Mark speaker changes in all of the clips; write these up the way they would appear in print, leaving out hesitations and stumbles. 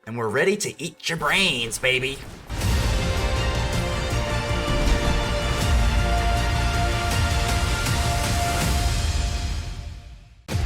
Speaker 1: and we're ready to eat your brains, baby.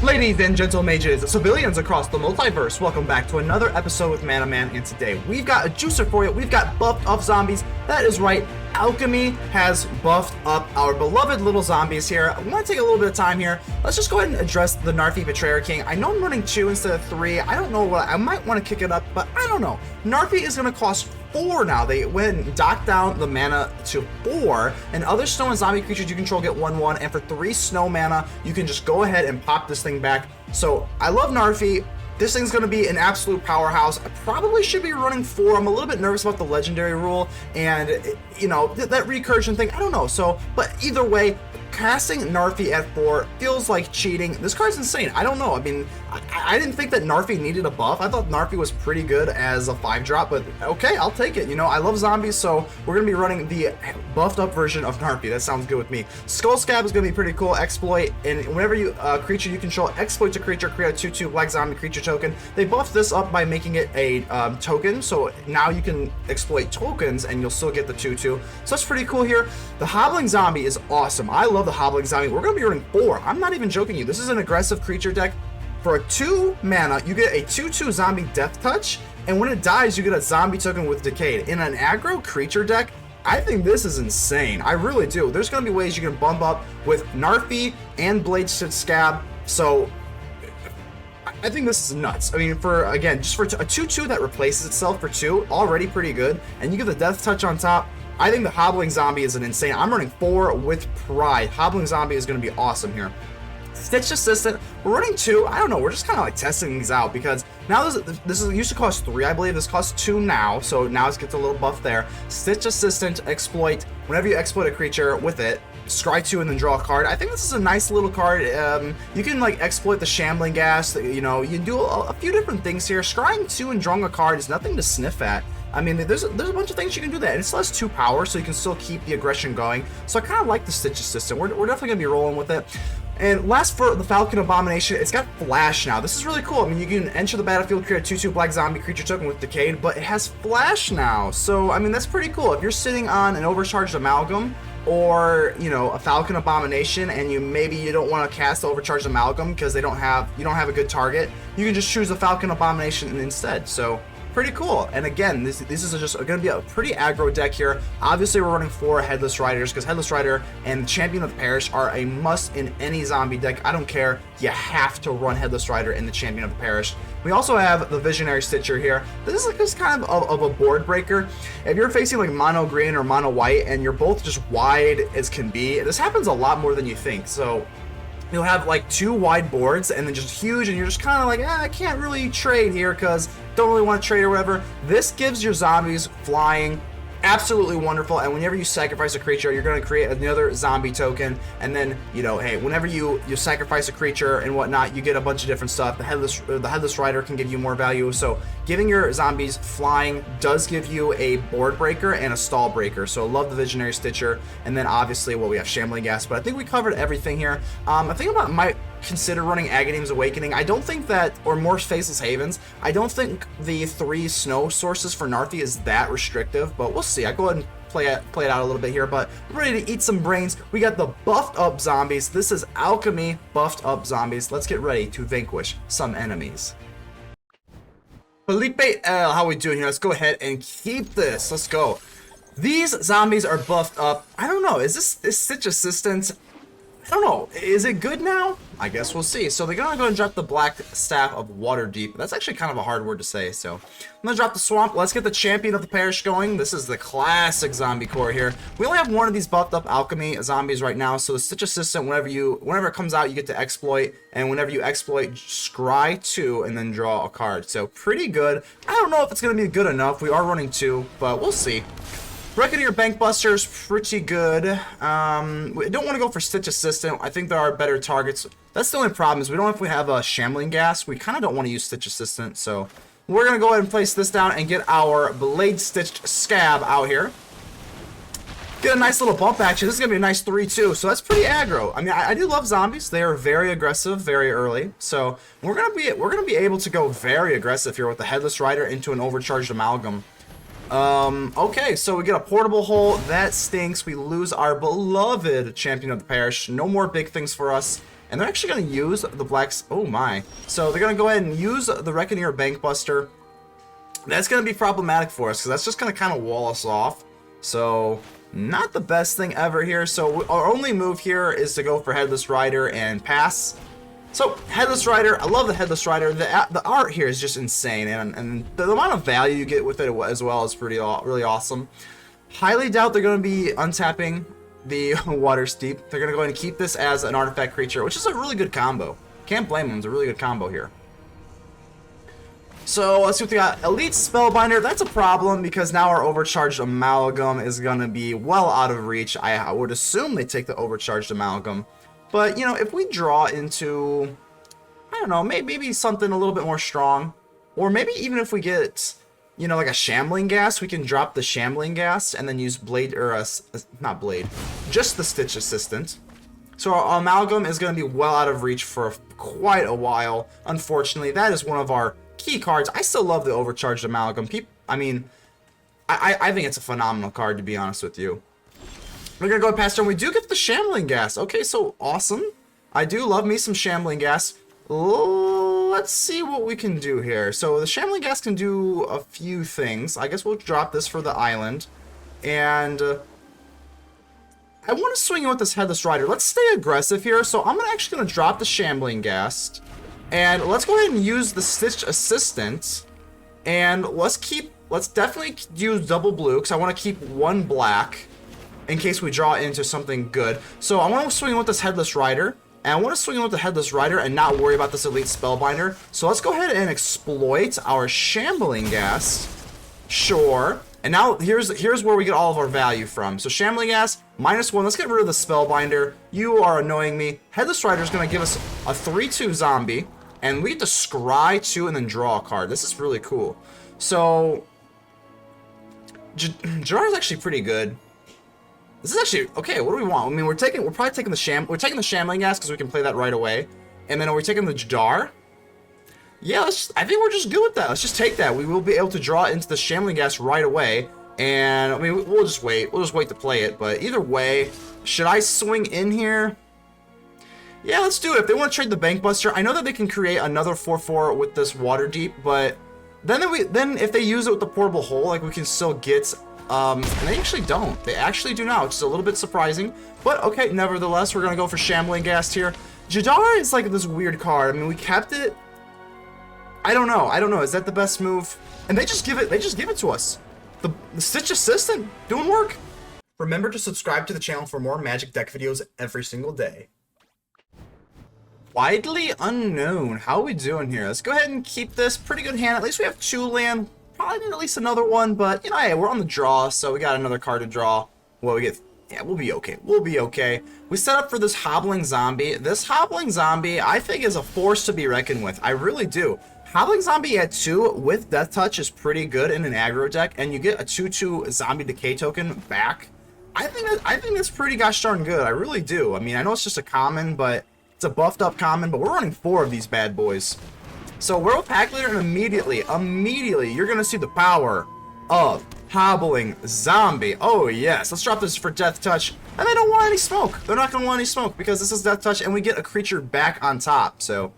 Speaker 1: Ladies and gentle mages, civilians across the multiverse, welcome back to another episode with ManaMan, and today we've got a juicer for you. We've got buffed up zombies. That is right, Alchemy has buffed up our beloved little zombies here. I want to take a little bit of time here. Let's just go ahead and address the Narfi Betrayer King. I know I'm running 2 instead of 3. I don't know what, I might want to kick it up, but I don't know. Narfi is going to cost 4 now. They went and docked down the mana to 4, and other snow and zombie creatures you control get 1/1, and for 3 snow mana, you can just go ahead and pop this thing back. So I love Narfi. This thing's going to be an absolute powerhouse. I probably should be running 4. I'm a little bit nervous about the legendary rule and, you know, that recursion thing. I don't know. So, but either way, casting Narfi at 4 feels like cheating. This card's insane. I don't know. I mean, I didn't think that Narfi needed a buff. I thought Narfi was pretty good as a 5-drop, but okay, I'll take it. You know, I love zombies, so we're going to be running the buffed up version of Narfi. That sounds good with me. Skull Skaab is going to be pretty cool. Exploit, and whenever you creature you control exploits a creature, create a 2/2 black zombie creature token. They buffed this up by making it a token, so now you can exploit tokens and you'll still get the 2/2. So that's pretty cool here. The Hobbling Zombie is awesome. I love the Hobbling Zombie. We're going to be running 4. I'm not even joking you. This is an aggressive creature deck. For a 2 mana, you get a 2/2 zombie death touch, and when it dies, you get a zombie token with Decayed. In an aggro creature deck, I think this is insane. I really do. There's going to be ways you can bump up with Narfi and Bladestitched Skaab, so I think this is nuts. I mean, for, again, just for a 2/2 that replaces itself for 2, already pretty good, and you get the death touch on top. I think the Hobbling Zombie is an insane. I'm running 4 with pride. Hobbling Zombie is going to be awesome here. Stitch Assistant, we're running 2. I don't know, we're just kind of like testing these out because now this used to cost 3, I believe. This costs 2 now, so now it gets a little buff there. Stitch Assistant, exploit, whenever you exploit a creature with it, scry 2 and then draw a card. I think this is a nice little card. You can like exploit the Shambling Ghast, you know, you can do a few different things here. Scrying 2 and drawing a card is nothing to sniff at. I mean, there's a bunch of things you can do that, and it still has 2 power, so you can still keep the aggression going. So I kind of like the Stitch Assistant. We're definitely going to be rolling with it. And last for the A-Falcon Abomination, it's got Flash now. This is really cool. I mean, you can enter the battlefield, create a 2/2 black zombie creature token with Decayed, but it has Flash now. So, I mean, that's pretty cool. If you're sitting on an Overcharged Amalgam, or, you know, a A-Falcon Abomination, and you don't want to cast the Overcharged Amalgam because you don't have a good target, you can just choose the A-Falcon Abomination instead. So pretty cool. And again, this is just going to be a pretty aggro deck here. Obviously, we're running 4 Headless Riders because Headless Rider and Champion of the Parish are a must in any zombie deck. I don't care. You have to run Headless Rider in the Champion of the Parish. We also have the Visionary Stitcher here. This is like this kind of a board breaker. If you're facing like mono green or mono white and you're both just wide as can be, this happens a lot more than you think. So you'll have like 2 wide boards and then just huge, and you're just kind of like, I can't really trade here because don't really want to trade or whatever. This gives your zombies flying. Absolutely wonderful. And whenever you sacrifice a creature, you're going to create another zombie token, and then, you know, hey, whenever you sacrifice a creature and whatnot, you get a bunch of different stuff. The Headless Rider can give you more value, so giving your zombies flying does give you a board breaker and a stall breaker. So love the Visionary Stitcher. And then obviously, well, we have Shambling Ghast, but I think we covered everything here. I think I might consider running Agadeem's Awakening. I don't think that, or more Faceless Havens, I don't think the 3 snow sources for Narfi is that restrictive, but we'll see. I go ahead and play it out a little bit here, but we're ready to eat some brains. We got the buffed up zombies. This is Alchemy buffed up zombies. Let's get ready to vanquish some enemies. Felipe L, how we doing here? Let's go ahead and keep this. Let's go. These zombies are buffed up. I don't know. Is Stitch Assistant? I don't know. Is it good now? I guess we'll see. So they're going to go and drop the Black Staff of Waterdeep. That's actually kind of a hard word to say. So I'm going to drop the Swamp. Let's get the Champion of the Parish going. This is the classic zombie core here. We only have one of these buffed up Alchemy zombies right now. So the Stitch Assistant, whenever it comes out, you get to exploit. And whenever you exploit, scry 2 and then draw a card. So pretty good. I don't know if it's going to be good enough. We are running 2, but we'll see. Reckoning Bank Buster's pretty good. We don't want to go for Stitch Assistant. I think there are better targets. That's the only problem is we don't know if we have a Shambling Ghast. We kind of don't want to use Stitch Assistant, so we're going to go ahead and place this down and get our Bladestitched Skaab out here. get a nice little bump action. This is gonna be a nice 3-2, so that's pretty aggro. I mean, I do love zombies. They are very aggressive, very early. So we're gonna be able to go very aggressive here with the Headless Rider into an Overcharged Amalgam. Okay, so we get a portable hole. That stinks. We lose our beloved Champion of the Parish. No more big things for us. And they're actually gonna use the blacks. Oh my! So they're gonna go ahead and use the Reckoneer Bankbuster. That's gonna be problematic for us because that's just gonna kind of wall us off. So not the best thing ever here. So our only move here is to go for Headless Rider and pass. So Headless Rider, I love the Headless Rider. The art here is just insane, and the amount of value you get with it as well is really awesome. Highly doubt they're going to be untapping the Water Steep. They're going to go ahead and keep this as an artifact creature, which is a really good combo. Can't blame them. It's a really good combo here. So let's see what we got. Elite Spellbinder, that's a problem because now our Overcharged Amalgam is going to be well out of reach. I would assume they take the Overcharged Amalgam. But, you know, if we draw into, I don't know, maybe something a little bit more strong. Or maybe even if we get, you know, like a Shambling Ghast, we can drop the Shambling Ghast and then use Blade, or not Blade, just the Stitch Assistant. So our Amalgam is going to be well out of reach for quite a while. Unfortunately, that is one of our key cards. I still love the Overcharged Amalgam. I mean, I think it's a phenomenal card, to be honest with you. We're going to go past turn. We do get the Shambling Ghast. Okay, so awesome. I do love me some Shambling Ghast. Let's see what we can do here. So the Shambling Ghast can do a few things. I guess we'll drop this for the island. And I want to swing in with this Headless Rider. Let's stay aggressive here. So I'm actually going to drop the Shambling Ghast. And let's go ahead and use the Stitch Assistant. And let's definitely use double blue because I want to keep one black in case we draw into something good. So I want to swing in with this Headless Rider. And I want to swing in with the Headless Rider and not worry about this Elite Spellbinder. So let's go ahead and exploit our Shambling Ghast. Sure. And now here's where we get all of our value from. So Shambling Ghast, -1. Let's get rid of the Spellbinder. You are annoying me. Headless Rider is going to give us a 3-2 zombie. And we get to scry 2 and then draw a card. This is really cool. So Jadar is actually pretty good. This is actually okay. What do we want? I mean, we're probably taking the Shambling Ghast because we can play that right away. And then are we taking the Jadar? Yeah, I think we're just good with that. Let's just take that. We will be able to draw into the Shambling Ghast right away. And I mean, we'll just wait. We'll just wait to play it. But either way, should I swing in here? Yeah, let's do it. If they want to trade the Bankbuster, I know that they can create another 4/4 with this Waterdeep, but then if they use it with the portable hole, like we can still get. And they actually don't. They actually do not, which is a little bit surprising. But okay, nevertheless, we're gonna go for Shambling Ghast here. Jadar is like this weird card. I mean, we kept it. I don't know. Is that the best move? And they just give it to us. The Stitch Assistant doing work. Remember to subscribe to the channel for more Magic deck videos every single day. Widely Unknown. How are we doing here? Let's go ahead and keep this pretty good hand. At least we have 2 land. Probably need at least another one, but you know, hey, we're on the draw, so we got another card to draw. Well, we get, yeah, we'll be okay. We'll be okay. We set up for this Hobbling Zombie. This Hobbling Zombie, I think, is a force to be reckoned with. I really do. Hobbling Zombie at 2 with Death Touch is pretty good in an aggro deck, and you get a 2/2 Zombie Decay token back. I think that's pretty gosh darn good. I really do. I mean, I know it's just a common, but it's a buffed up common, but we're running 4 of these bad boys. So Werewolf Pack Leader, and immediately, you're going to see the power of Hobbling Zombie. Oh, yes. Let's drop this for Death Touch. And they don't want any smoke. They're not going to want any smoke because this is Death Touch, and we get a creature back on top. So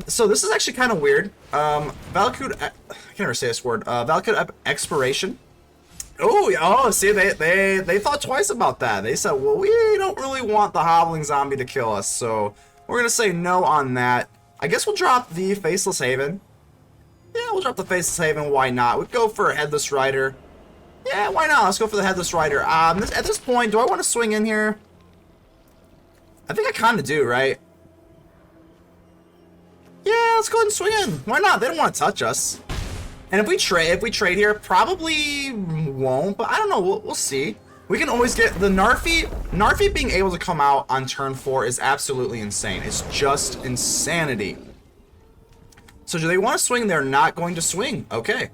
Speaker 1: this is actually kind of weird. Valakut, I can't ever say this word. Valakut Expiration. Oh, see, they thought twice about that. They said, well, we don't really want the Hobbling Zombie to kill us, so we're going to say no on that. I guess we'll drop the A-Faceless Haven. Yeah, we'll drop the A-Faceless Haven. Why not? We'd go for a Headless Rider. Yeah, why not? Let's go for the Headless Rider. At this point, do I want to swing in here? I think I kind of do, right? Yeah, let's go ahead and swing in. Why not? They don't want to touch us. And if we trade here, probably won't. But I don't know. We'll see. We can always get the Narfi. Narfi being able to come out on turn 4 is absolutely insane. It's just insanity. So do they want to swing? They're not going to swing. Okay.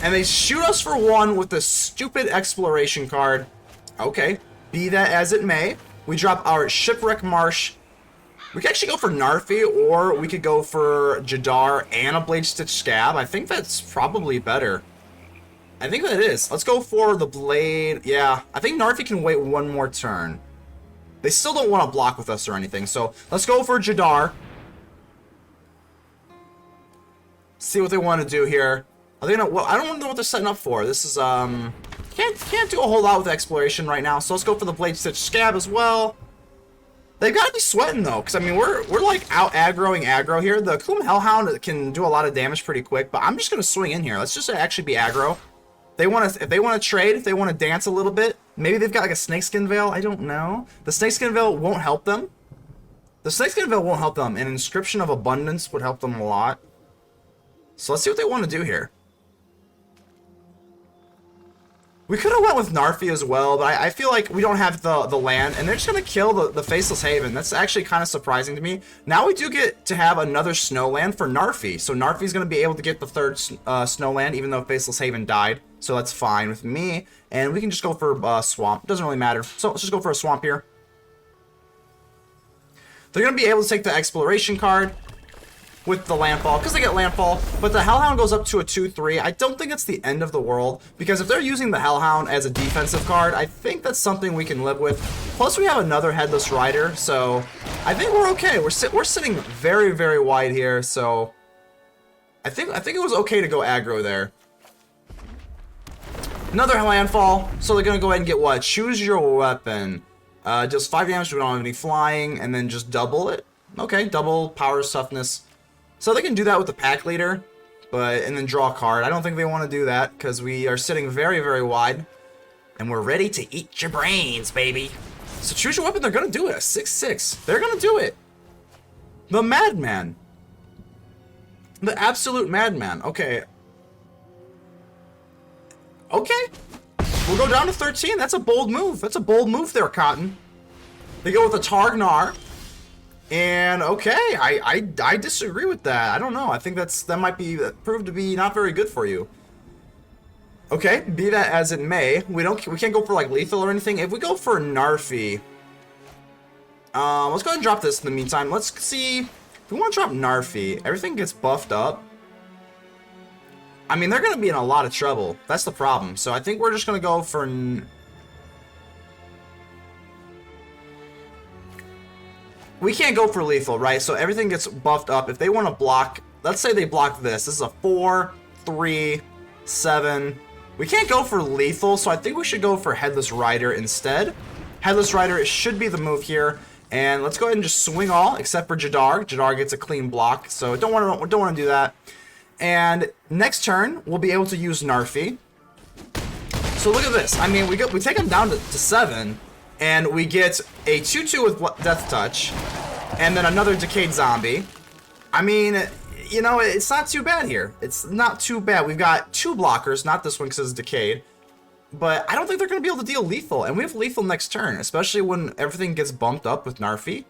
Speaker 1: And they shoot us for 1 with this stupid exploration card. Okay, be that as it may. We drop our Shipwreck Marsh. We could actually go for Narfi, or we could go for Jadar and a Bladestitched Skaab. I think that's probably better. I think that is. Let's go for the Blade. Yeah, I think Narfi can wait one more turn. They still don't want to block with us or anything, so let's go for Jadar. See what they want to do here. Are they gonna? Well, I don't know what they're setting up for. This is can't do a whole lot with exploration right now. So let's go for the Bladestitched Skaab as well. They've got to be sweating though, because I mean we're like out aggroing aggro here. The Kum Hellhound can do a lot of damage pretty quick, but I'm just gonna swing in here. Let's just actually be aggro. If they want to trade, if they want to dance a little bit, maybe they've got like a Snakeskin Veil. I don't know. The Snakeskin Veil won't help them. The Snakeskin Veil won't help them. An Inscription of Abundance would help them a lot. So let's see what they want to do here. We could have went with Narfi as well, but I feel like we don't have the land, and they're just going to kill the Faceless Haven. That's actually kind of surprising to me. Now we do get to have another snow land for Narfi, so Narfi's going to be able to get the third snow land, even though Faceless Haven died, so that's fine with me. And we can just go for Swamp. It doesn't really matter. So let's just go for a Swamp here. They're going to be able to take the Exploration card with the landfall, because they get landfall, but the Hellhound goes up to a 2-3. I don't think it's the end of the world, because if they're using the Hellhound as a defensive card, I think that's something we can live with. Plus we have another Headless Rider, so I think we're okay. We're sitting very, very wide here, so I think it was okay to go aggro there. Another landfall, so they're gonna go ahead and get what? Choose your weapon. Just 5 damage, we don't have any flying, and then just double it. Okay, double power toughness. So they can do that with the pack leader, and then draw a card. I don't think they want to do that, because we are sitting very, very wide. And we're ready to eat your brains, baby. So choose your weapon, they're going to do it. A 6-6. They're going to do it. The Madman. The absolute Madman. Okay. Okay. We'll go down to 13. That's a bold move. That's a bold move there, Cotton. They go with the Targnar. And okay, I disagree with that. I don't know. I think that might be proved to be not very good for you. Okay, be that as it may, we can't go for like lethal or anything. If we go for Narfi, let's go ahead and drop this in the meantime. Let's see if we want to drop Narfi. Everything gets buffed up. I mean, they're gonna be in a lot of trouble. That's the problem. So I think we're just gonna go for. We can't go for lethal, right? So everything gets buffed up. If they want to block, let's say they block this. This is a 4, 3, 7. We can't go for lethal, so I think we should go for Headless Rider instead. Headless Rider should be the move here. And let's go ahead and just swing all, except for Jadar. Jadar gets a clean block, so don't want to do that. And next turn, we'll be able to use Narfi. So look at this. I mean, we take him down to 7. And we get a 2-2 with Death Touch, and then another Decayed Zombie. I mean, you know, it's not too bad here. It's not too bad. We've got 2 blockers, not this one because it's Decayed. But I don't think they're going to be able to deal lethal, and we have lethal next turn, especially when everything gets bumped up with Narfi.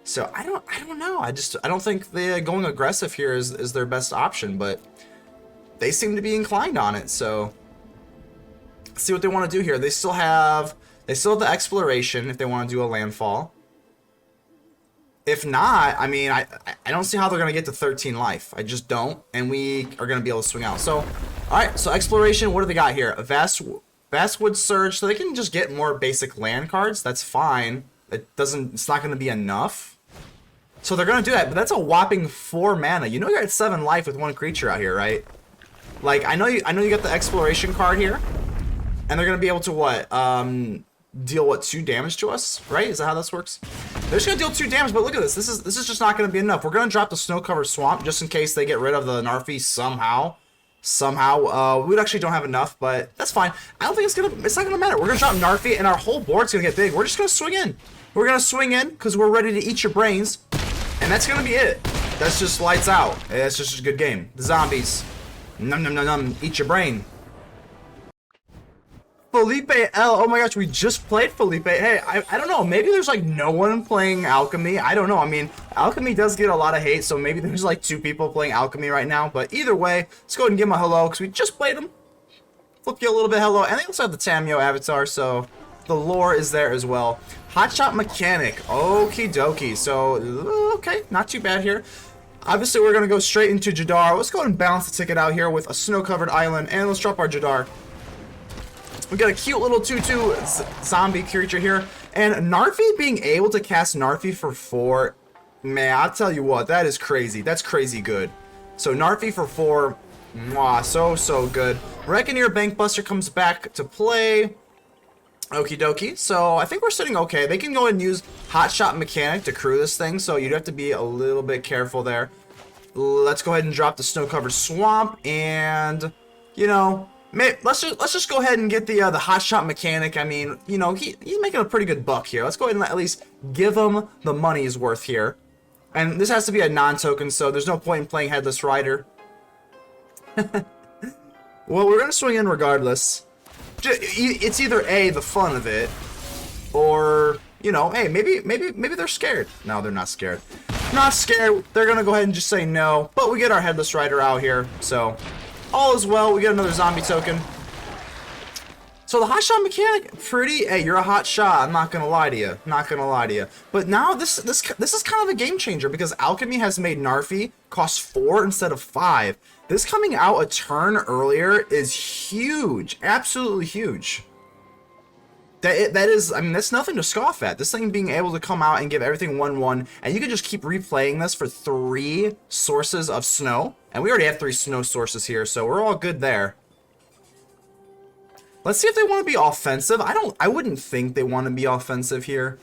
Speaker 1: So I don't know. I don't think the going aggressive here is their best option, but they seem to be inclined on it. So let's see what they want to do here. They still have the exploration if they want to do a landfall. If not, I mean, I don't see how they're going to get to 13 life. I just don't. And we are going to be able to swing out. So, alright, so exploration, what do they got here? A Vastwood Surge, so they can just get more basic land cards. That's fine. It's not going to be enough. So they're going to do that, but that's a whopping 4 mana. You know you're at 7 life with 1 creature out here, right? Like, I know you got the exploration card here. And they're going to be able to what? Deal what, 2 damage to us, right? Is that how this works? They're just gonna deal 2 damage, but look at this. This is just not gonna be enough. We're gonna drop the snow-covered swamp just in case they get rid of the Narfi somehow. We actually don't have enough, but that's fine. I don't think it's not gonna matter. We're gonna drop Narfi and our whole board's gonna get big. We're just gonna swing in. We're gonna swing in because we're ready to eat your brains, and that's gonna be it. That's just lights out. That's just a good game. The zombies, num num num num, eat your brain. Felipe L. Oh my gosh, we just played Felipe. Hey, I don't know. Maybe there's like no one playing Alchemy. I don't know. I mean, Alchemy does get a lot of hate, so maybe there's like 2 people playing Alchemy right now. But either way, let's go ahead and give him a hello because we just played him. Flip you a little bit hello. And they also have the Tamio avatar, so the lore is there as well. Hotshot Mechanic. Okie dokie. So, okay, not too bad here. Obviously, we're going to go straight into Jadar. Let's go ahead and balance the ticket out here with a snow-covered island. And let's drop our Jadar. We got a cute little 2/2 zombie creature here. And Narfi being able to cast Narfi for 4, man, I'll tell you what, that is crazy. That's crazy good. So Narfi for 4, mwah, so good. Reckoneer Bankbuster comes back to play. Okie dokie. So I think we're sitting okay. They can go ahead and use Hotshot Mechanic to crew this thing, so you'd have to be a little bit careful there. Let's go ahead and drop the snow-covered swamp, and you know, let's just go ahead and get the Hotshot Mechanic. I mean, you know, he's making a pretty good buck here. Let's go ahead and at least give him the money's worth here. And this has to be a non-token, so there's no point in playing Headless Rider. Well, we're gonna swing in regardless. It's either A, the fun of it, or, you know, hey, maybe they're scared. No, they're not scared. Not scared. They're gonna go ahead and just say no. But we get our Headless Rider out here, so all is well. We get another zombie token. So the Hotshot Mechanic, pretty. Hey, you're a hot shot. I'm not gonna lie to you. Not gonna lie to you. But now this is kind of a game changer because Alchemy has made Narfi cost 4 instead of 5. This coming out a turn earlier is huge. Absolutely huge. That is, I mean, that's nothing to scoff at. This thing being able to come out and give everything 1/1, and you can just keep replaying this for 3 sources of snow. And we already have 3 snow sources here, so we're all good there. Let's see if they want to be offensive. I wouldn't think they want to be offensive here.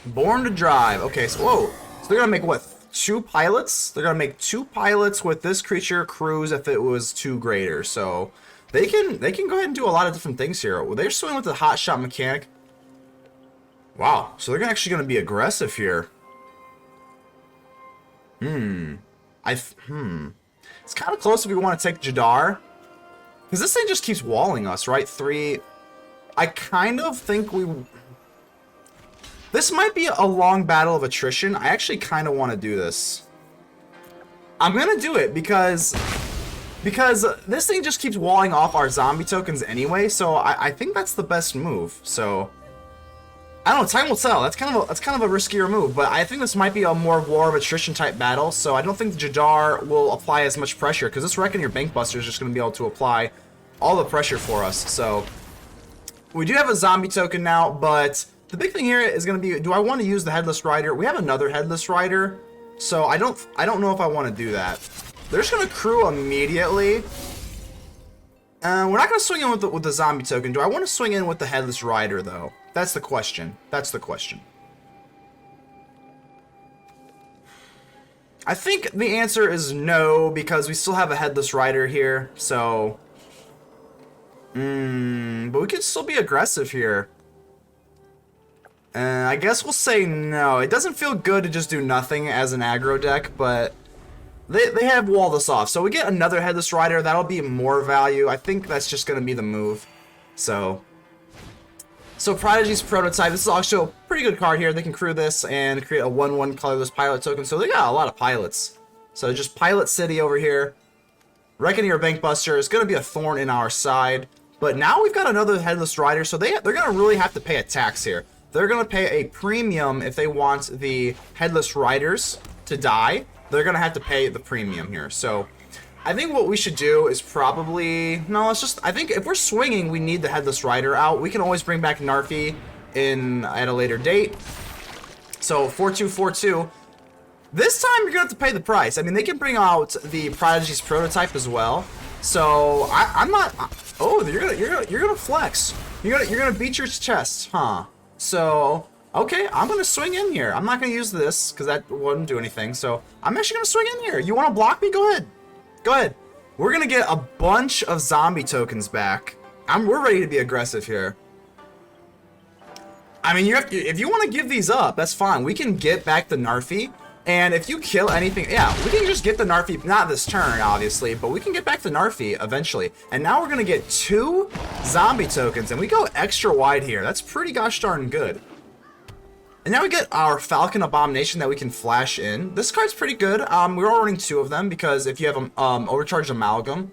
Speaker 1: Born to Drive. Okay, so whoa. So they're gonna make what? 2 pilots? They're gonna make 2 pilots with this creature crews if it was 2 greater. So they can go ahead and do a lot of different things here. Well, they're swinging with the Hotshot Mechanic. Wow. So they're actually gonna be aggressive here. It's kind of close if we want to take Jadar. Because this thing just keeps walling us, right? 3. I kind of think this might be a long battle of attrition. I actually kind of want to do this. I'm going to do it because this thing just keeps walling off our zombie tokens anyway. So I think that's the best move. So I don't know. Time will tell. That's kind of a riskier move. But I think this might be a more war of attrition type battle. So I don't think Jadar will apply as much pressure because this Reckoneer Bankbuster is just going to be able to apply all the pressure for us. So we do have a zombie token now, but the big thing here is going to be, do I want to use the Headless Rider? We have another Headless Rider, so I don't know if I want to do that. They're just going to crew immediately. We're not going to swing in with the zombie token. Do I want to swing in with the Headless Rider though? That's the question. That's the question. I think the answer is no because we still have a Headless Rider here, so but we could still be aggressive here. I guess we'll say no. It doesn't feel good to just do nothing as an aggro deck, but they have walled us off. So we get another Headless Rider. That'll be more value. I think that's just going to be the move. So Prodigy's Prototype. This is also a pretty good card here. They can crew this and create a 1/1 colorless pilot token. So they got a lot of pilots. So just Pilot City over here. Reckoneer Bankbuster is going to be a thorn in our side. But now we've got another Headless Rider, so they're going to really have to pay a tax here. They're going to pay a premium if they want the Headless Riders to die. They're going to have to pay the premium here. So I think what we should do is probably, no, it's just, I think if we're swinging, we need the Headless Rider out. We can always bring back Narfi at a later date. So 4/2/4/2. This time you're going to have to pay the price. I mean, they can bring out the Prodigy's Prototype as well. So I'm not. Oh, you're gonna flex. You're gonna beat your chest, huh? So okay, I'm gonna swing in here. I'm not gonna use this because that wouldn't do anything. So I'm actually gonna swing in here. You want to block me? Go ahead. Go ahead. We're gonna get a bunch of zombie tokens back. We're ready to be aggressive here. I mean, if you want to give these up, that's fine. We can get back the Narfi. And if you kill anything, yeah, we can just get the Narfi, not this turn, obviously, but we can get back the Narfi eventually. And now we're going to get 2 zombie tokens, and we go extra wide here. That's pretty gosh darn good. And now we get our A-Falcon Abomination that we can flash in. This card's pretty good. We're all running 2 of them, because if you have Overcharged Amalgam,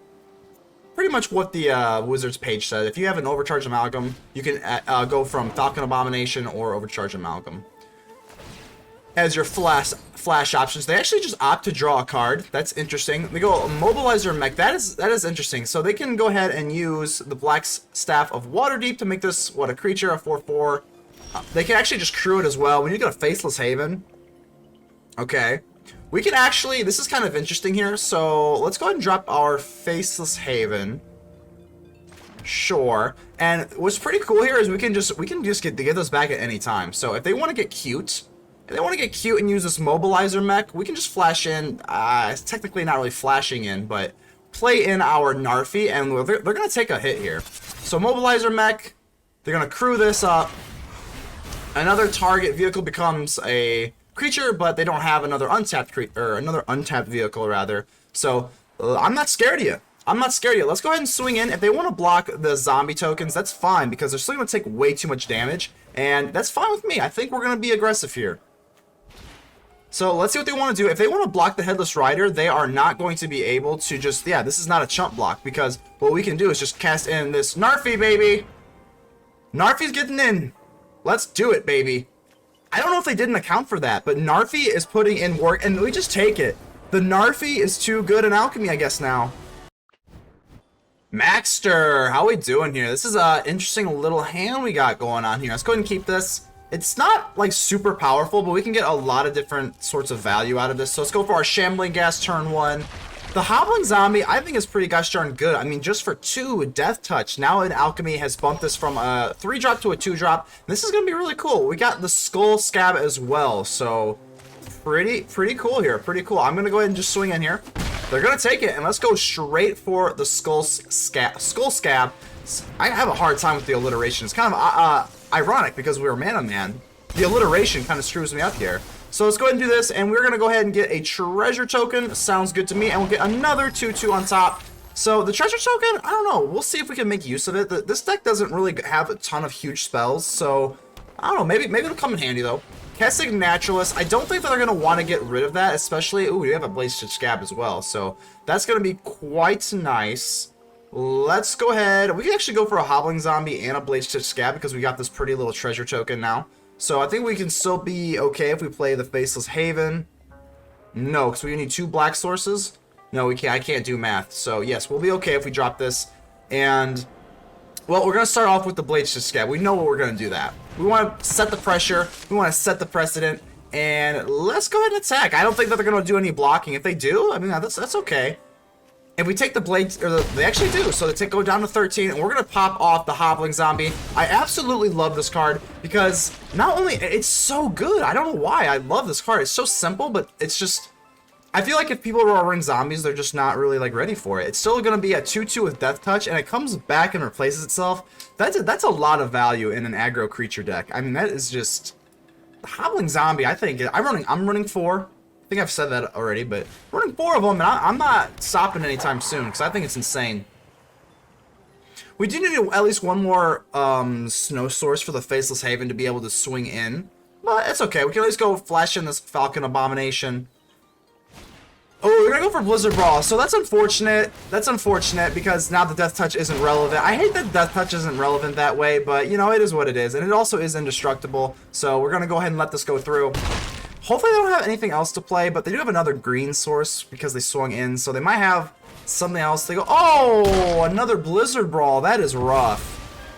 Speaker 1: pretty much what the Wizards page said. If you have an Overcharged Amalgam, you can go from Falcon Abomination or Overcharged Amalgam as your flash options. They actually just opt to draw a card. That's interesting. They go Mobilizer Mech. That is interesting. So they can go ahead and use the Black Staff of Waterdeep to make this, what, a creature, a 4/4. They can actually just crew it as well. When you get a Faceless Haven, okay, we can actually, this is kind of interesting here. So let's go ahead and drop our Faceless Haven. Sure. And what's pretty cool here is we can just get those back at any time. So if they want to get cute, and use this Mobilizer Mech, we can just flash in. It's technically not really flashing in, but play in our Narfi, and they're going to take a hit here. So Mobilizer Mech, they're going to crew this up. Another target vehicle becomes a creature, but they don't have another untapped vehicle rather. So I'm not scared of you. Let's go ahead and swing in. If they want to block the zombie tokens, that's fine, because they're still going to take way too much damage, and that's fine with me. I think we're going to be aggressive here. So let's see what they want to do. If they want to block the Headless Rider, they are not going to be able to just, yeah, this is not a chump block, because what we can do is just cast in this Narfi, baby. Narfi's getting in. Let's do it, baby. I don't know if they didn't account for that, but Narfi is putting in work, and we just take it. The Narfi is too good in Alchemy, I guess, now. Maxter, how we doing here? This is an interesting little hand we got going on here. Let's go ahead and keep this. It's not like super powerful, but we can get a lot of different sorts of value out of this. So let's go for our Shambling Ghast turn 1. The Hobbling Zombie, I think, is pretty gosh darn good. I mean, just for 2 Death Touch, now in Alchemy has bumped this from a 3-drop to a 2-drop. This is going to be really cool. We got the Skull Skaab as well, so pretty cool here. Pretty cool. I'm going to go ahead and just swing in here. They're going to take it, and let's go straight for the Skull Skaab. I have a hard time with the alliteration. It's kind of ironic because we were ManaMan. The alliteration kind of screws me up here. So let's go ahead and do this, and we're going to go ahead and get a treasure token. Sounds good to me, and we'll get another 2/2 on top. So the treasure token, I don't know. We'll see if we can make use of it. This deck doesn't really have a ton of huge spells, so I don't know. Maybe it'll come in handy, though. Casting Naturalist, I don't think that they're going to want to get rid of that, especially, ooh, we have a Bladestitched Skaab as well, so that's going to be quite nice. Let's go ahead. We can actually go for a Hobbling Zombie and a Bladestitched Skaab because we got this pretty little treasure token now. So I think we can still be okay if we play the Faceless Haven. No, because we need 2 black sources. No, we can't. I can't do math. So yes, we'll be okay if we drop this. And well, we're going to start off with the Bladestitched Skaab. We know what we're going to do that. We want to set the pressure. We want to set the precedent. And let's go ahead and attack. I don't think that they're going to do any blocking. If they do, I mean, that's okay. If we take the blades, or they actually do, so they go down to 13, and we're going to pop off the Hobbling Zombie. I absolutely love this card, because not only, it's so good, I don't know why, I love this card. It's so simple, but it's just, I feel like if people are running zombies, they're just not really, like, ready for it. It's still going to be a 2/2 with Death Touch, and it comes back and replaces itself. That's a lot of value in an aggro creature deck. I mean, that is just, the Hobbling Zombie, I think, I'm running 4. I think I've said that already, but we're running 4 of them, and I'm not stopping anytime soon, because I think it's insane. We do need at least one more snow source for the Faceless Haven to be able to swing in, but it's okay. We can at least go flash in this A-Falcon Abomination. Oh, we're going to go for Blizzard Brawl, so that's unfortunate. That's unfortunate, because now the Death Touch isn't relevant. I hate that Death Touch isn't relevant that way, but, you know, it is what it is, and it also is indestructible, so we're going to go ahead and let this go through. Hopefully they don't have anything else to play, but they do have another green source because they swung in, so they might have something else. They go, oh, another Blizzard Brawl. That is rough.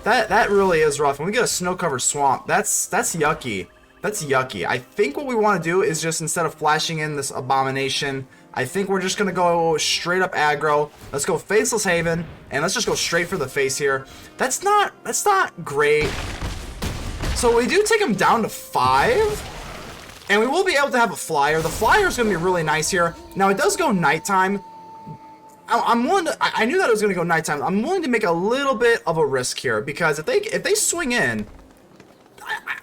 Speaker 1: That really is rough. And we get a snow-covered swamp. That's yucky. That's yucky. I think what we want to do is just, instead of flashing in this Abomination, I think we're just going to go straight up aggro. Let's go Faceless Haven, and let's just go straight for the face here. That's not great. So we do take him down to 5. And we will be able to have a flyer. The flyer is going to be really nice here. Now, it does go nighttime. I'm willing to, I knew that it was going to go nighttime. I'm willing to make a little bit of a risk here, because if they swing in,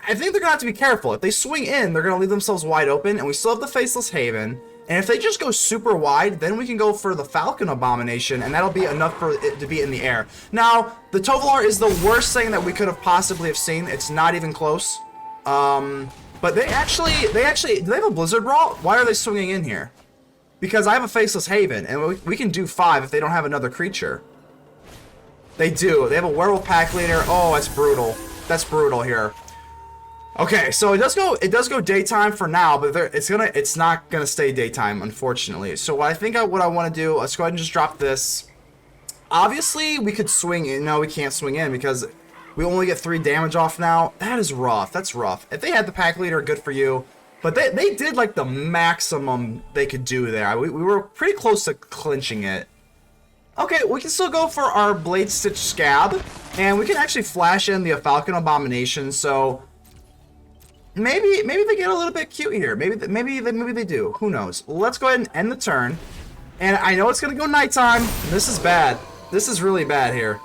Speaker 1: I think they're going to have to be careful. If they swing in, they're going to leave themselves wide open, and we still have the Faceless Haven. And if they just go super wide, then we can go for the Falcon Abomination, and that'll be enough for it to be in the air. Now, the Tovolar is the worst thing that we could have possibly have seen. It's not even close. But do they have a Blizzard Brawl? Why are they swinging in here? Because I have a Faceless Haven, and we can do 5 if they don't have another creature. They do. They have a werewolf pack leader. Oh, that's brutal. That's brutal here. Okay, so it does go daytime for now, but it's not gonna stay daytime, unfortunately. So what I want to do, let's go ahead and just drop this. Obviously, we could swing in. No, we can't swing in because we only get 3 damage off now. That is rough. That's rough. If they had the pack leader, good for you. But they did like the maximum they could do there. We were pretty close to clinching it. Okay, we can still go for our Bladestitched Skaab, and we can actually flash in the A-Falcon Abomination. So maybe they get a little bit cute here. Maybe they do. Who knows? Let's go ahead and end the turn. And I know it's gonna go nighttime. This is bad. This is really bad here.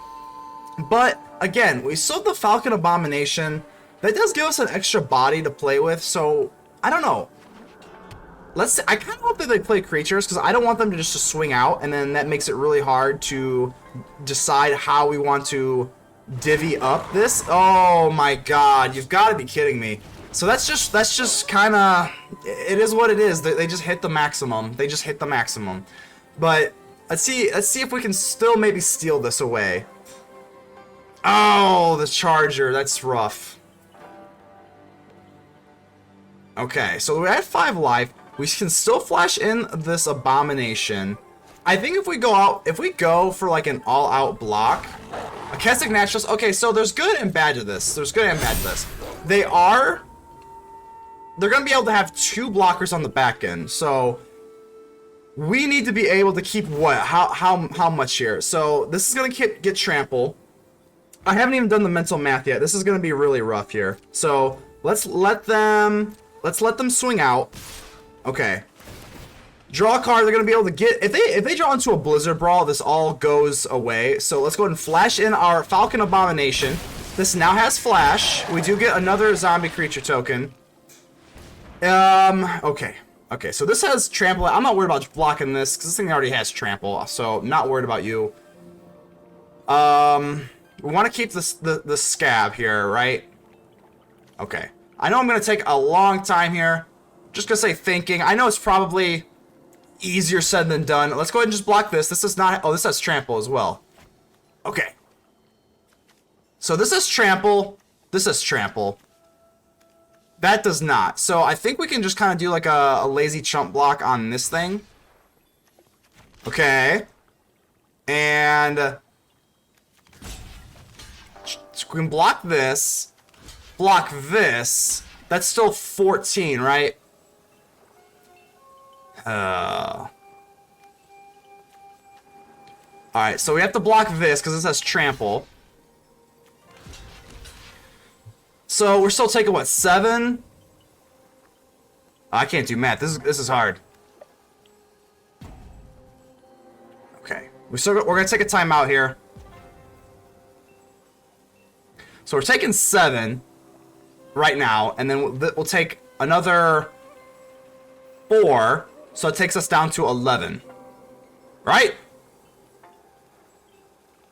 Speaker 1: But again, we sold the Falcon Abomination. That does give us an extra body to play with. So I don't know. I kind of hope that they play creatures because I don't want them to just swing out, and then that makes it really hard to decide how we want to divvy up this. Oh my god, you've got to be kidding me. So that's just kind of, it is what it is. They just hit the maximum. They just hit the maximum. But let's see if we can still maybe steal this away. Oh, the charger, that's rough. Okay, so we're at 5 life. We can still flash in this Abomination. I think if we go for like an all-out block, a Kestic Naturalist. Okay, so there's good and bad to this. They're gonna be able to have 2 blockers on the back end. So we need to be able to keep what? How much here? So this is gonna get trample. I haven't even done the mental math yet. This is gonna be really rough here. So let's let them swing out. Okay. Draw a card. They're gonna be able to get if they draw into a Blizzard Brawl, this all goes away. So let's go ahead and flash in our Falcon Abomination. This now has flash. We do get another zombie creature token. Okay. Okay, so this has trample. I'm not worried about blocking this because this thing already has trample, so not worried about you. We want to keep the Skaab here, right? Okay. I know I'm gonna take a long time here. Just gonna say thinking. I know it's probably easier said than done. Let's go ahead and just block this. This is not. Oh, this has trample as well. Okay. So this is trample. This is trample. That does not. So I think we can just kind of do like a lazy chump block on this thing. Okay. And we can block this. Block this. That's still 14, right? Alright, so we have to block this because this has trample. So we're still taking what, 7? I can't do math. This is hard. Okay, we're gonna take a timeout here. So we're taking 7 right now, and then we'll take another 4. So it takes us down to 11. Right?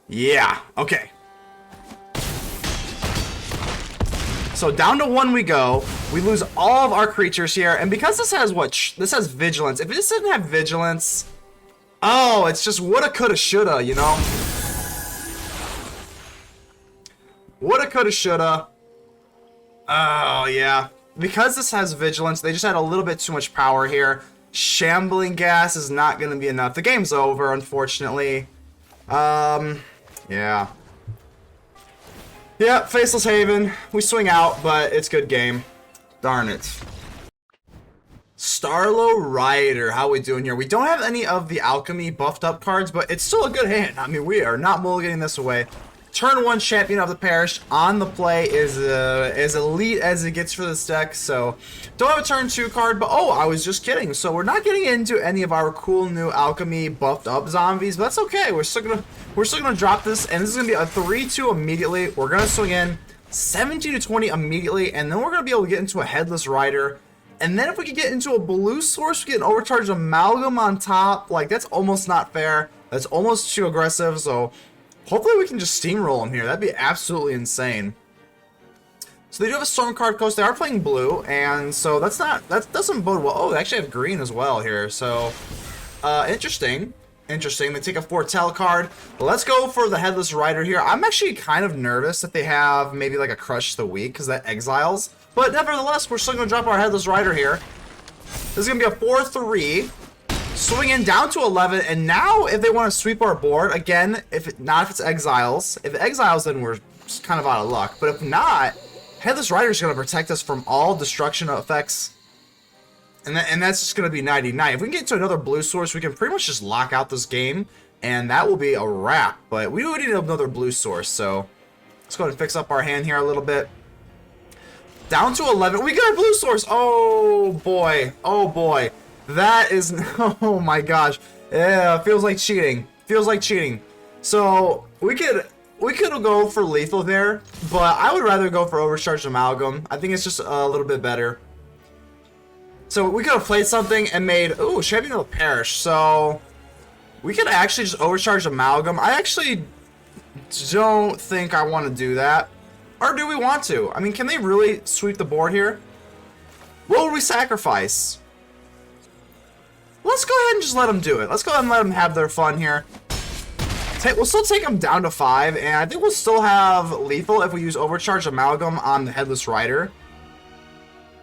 Speaker 1: Yeah. Okay. So down to 1 we go. We lose all of our creatures here. And because this has what? This has Vigilance. If this didn't have Vigilance... Oh, it's just woulda, coulda, shoulda, you know? Woulda, coulda, shoulda. Oh, yeah. Because this has Vigilance, they just had a little bit too much power here. Shambling Ghast is not going to be enough. The game's over, unfortunately. Yeah. Yeah, Faceless Haven. We swing out, but it's good game. Darn it. Starlow Rider. How we doing here? We don't have any of the Alchemy buffed up cards, but it's still a good hand. I mean, we are not mulliganing this away. Turn 1 champion of the parish on the play is as elite as it gets for this deck. So don't have a turn 2 card, but oh, I was just kidding. So we're not getting into any of our cool new Alchemy buffed up zombies, but that's okay. We're still gonna drop this, and this is gonna be a 3-2 immediately. We're gonna swing in 17 to 20 immediately, and then we're gonna be able to get into a Headless Rider. And then if we could get into a blue source, we get an Overcharged Amalgam on top. Like, that's almost not fair. That's almost too aggressive. So hopefully we can just steamroll them here. That'd be absolutely insane. So they do have a Storm card coast. They are playing blue, and so that doesn't bode well. Oh, they actually have green as well here. So interesting. Interesting. They take a Foretell card. Let's go for the Headless Rider here. I'm actually kind of nervous that they have maybe like a Crush the Weak because that exiles. But nevertheless, we're still going to drop our Headless Rider here. This is going to be a 4-3. Swing in down to 11. And now if they want to sweep our board, again, if it's exiles. If it exiles, then we're kind of out of luck. But if not, Headless Rider is going to protect us from all destruction effects. And that's just going to be 99. If we can get to another blue source, we can pretty much just lock out this game. And that will be a wrap. But we do need another blue source. So let's go ahead and fix up our hand here a little bit. Down to 11. We got a blue source. Oh, boy. Oh, boy. That is... Oh, my gosh. Yeah, feels like cheating. Feels like cheating. So we could go for lethal there. But I would rather go for Overcharged Amalgam. I think it's just a little bit better. So we could have played something and made, ooh, Champion of the Parish. So we could actually just Overcharge Amalgam. I actually don't think I want to do that. Or do we want to? I mean, can they really sweep the board here? What would we sacrifice? Let's go ahead and just let them do it. Let's go ahead and let them have their fun here. We'll still take them down to 5, and I think we'll still have lethal if we use Overcharge Amalgam on the Headless Rider.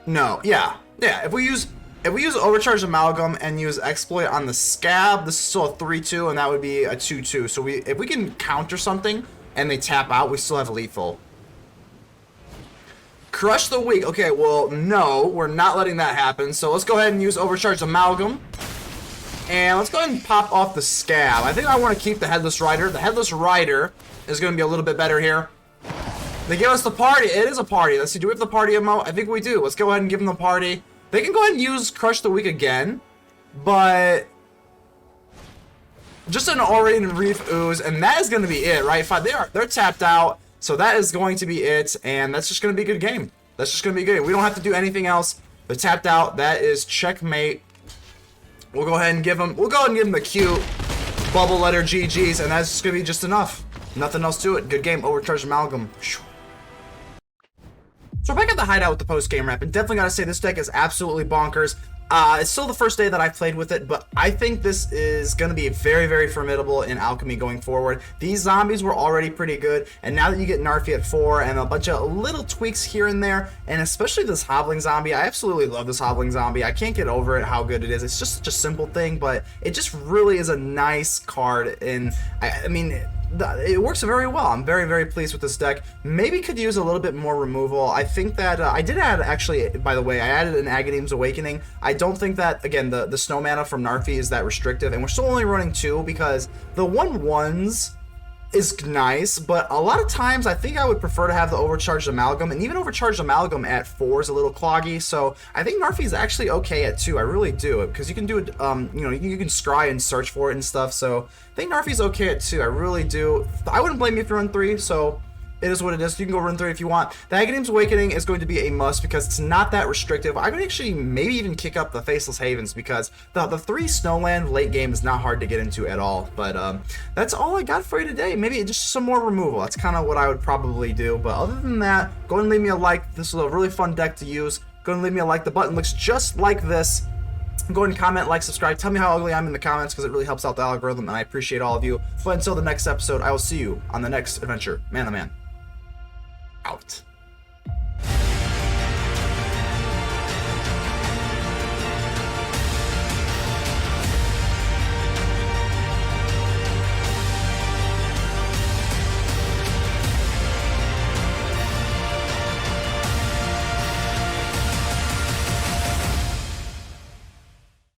Speaker 1: No, yeah. Yeah, if we use Overcharge Amalgam and use Exploit on the Skaab, this is still a 3-2, and that would be a 2-2. So if we can counter something and they tap out, we still have lethal. Crush the Weak. Okay, well, no, we're not letting that happen. So let's go ahead and use Overcharge Amalgam. And let's go ahead and pop off the Skaab. I think I want to keep the Headless Rider. The Headless Rider is going to be a little bit better here. They give us the party. It is a party. Let's see. Do we have the party emote? I think we do. Let's go ahead and give them the party. They can go ahead and use Crush the Weak again. But just an Aurian Reef Ooze. And that is going to be it, right? They're tapped out. So that is going to be it. And that's just going to be a good game. That's just going to be good. We don't have to do anything else. They're tapped out. That is checkmate. We'll go ahead and give them the cute bubble letter GGs. And that's just going to be just enough. Nothing else to it. Good game. Overcharged Amalgam. So we're back at the Hideout with the post-game wrap, and definitely gotta say this deck is absolutely bonkers. It's still the first day that I've played with it, but I think this is gonna be very, very formidable in Alchemy going forward. These zombies were already pretty good, and now that you get Narfi at 4 and a bunch of little tweaks here and there, and especially this Hobbling Zombie, I absolutely love this Hobbling Zombie. I can't get over it how good it is. It's just such a simple thing, but it just really is a nice card, and I mean, it works very well. I'm very, very pleased with this deck. Maybe could use a little bit more removal. I think that I did add, actually, by the way, I added an Agadeem's Awakening. I don't think that, again, the snow mana from Narfi is that restrictive, and we're still only running 2 because the 1/1s is nice, but a lot of times I think I would prefer to have the Overcharged Amalgam, and even Overcharged Amalgam at 4 is a little cloggy, so I think Narfi is actually okay at 2. I really do, because you can do it, you know, you can scry and search for it and stuff, so I think Narfi's okay at 2. I really do. I wouldn't blame you if you run 3, so it is what it is. You can go run 3 if you want. The Agadeem's Awakening is going to be a must because it's not that restrictive. I could actually maybe even kick up the Faceless Havens because the 3 Snowland late game is not hard to get into at all. But that's all I got for you today. Maybe just some more removal. That's kind of what I would probably do. But other than that, go ahead and leave me a like. This is a really fun deck to use. Go ahead and leave me a like. The button looks just like this. Go ahead and comment, like, subscribe. Tell me how ugly I'm in the comments because it really helps out the algorithm, and I appreciate all of you. But until the next episode, I will see you on the next adventure. ManaMan. Out.